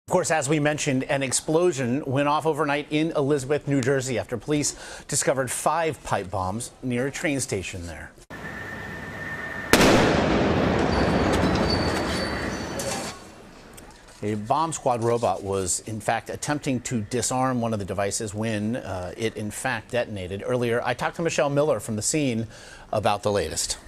Of course, as we mentioned, an explosion went off overnight in Elizabeth, New Jersey, after police discovered 5 pipe bombs near a train station there. A bomb squad robot was, in fact, attempting to disarm one of the devices when it, in fact, detonated. Earlier, I talked to Michelle Miller from the scene about the latest.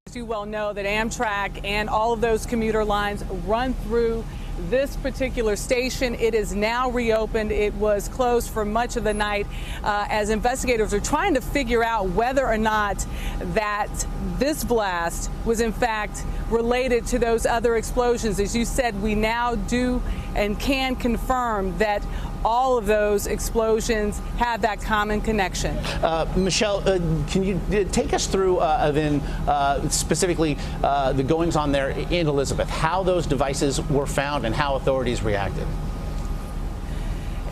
As you well know, that Amtrak and all of those commuter lines run through this particular station. It is now reopened. It was closed for much of the night as investigators are trying to figure out whether or not that this blast was in fact related to those other explosions. As you said, we now do and can confirm that all of those explosions have that common connection. Michelle, can you take us through then specifically the goings on there in Elizabeth, how those devices were found and how authorities reacted?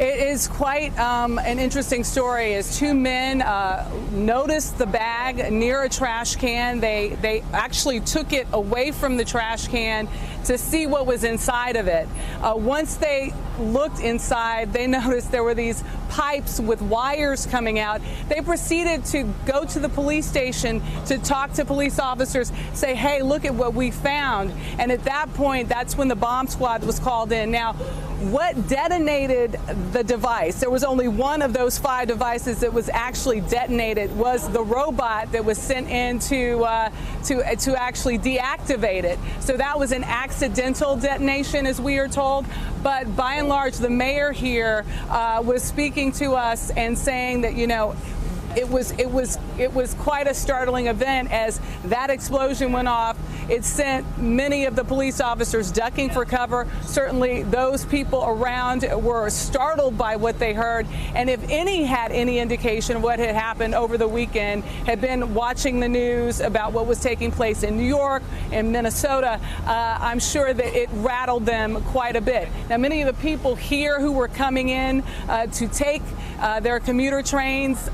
It is quite an interesting story. As 2 men noticed the bag near a trash can, they actually took it away from the trash can to see what was inside of it. Once they looked inside, they noticed there were these pipes with wires coming out. They proceeded to go to the police station to talk to police officers, say, hey, look at what we found. And at that point, that's when the bomb squad was called in. Now, what detonated the device? There was only one of those 5 devices that was actually detonated, was the robot that was sent in to actually deactivate it. So that was an accidental detonation, as we are told. But by and large, the mayor here was speaking to us and saying that, you know, it was quite a startling event as that explosion went off. It sent many of the police officers ducking for cover. Certainly those people around were startled by what they heard. And if any had any indication of what had happened over the weekend, had been watching the news about what was taking place in New York and Minnesota, I'm sure that it rattled them quite a bit. Now, many of the people here who were coming in to take their commuter trains,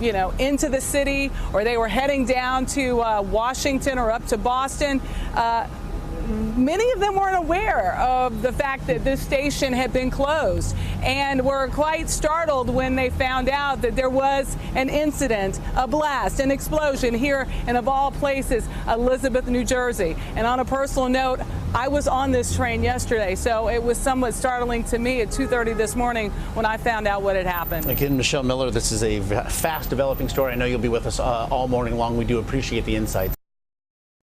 into the city, or they were heading down to Washington or up to Boston, many of them weren't aware of the fact that this station had been closed and were quite startled when they found out that there was an incident, a blast, an explosion here in, of all places, Elizabeth, New Jersey. And on a personal note, I was on this train yesterday, so it was somewhat startling to me at 2:30 this morning when I found out what had happened. Again, Michelle Miller, this is a fast developing story. I know you'll be with us all morning long. We do appreciate the insights.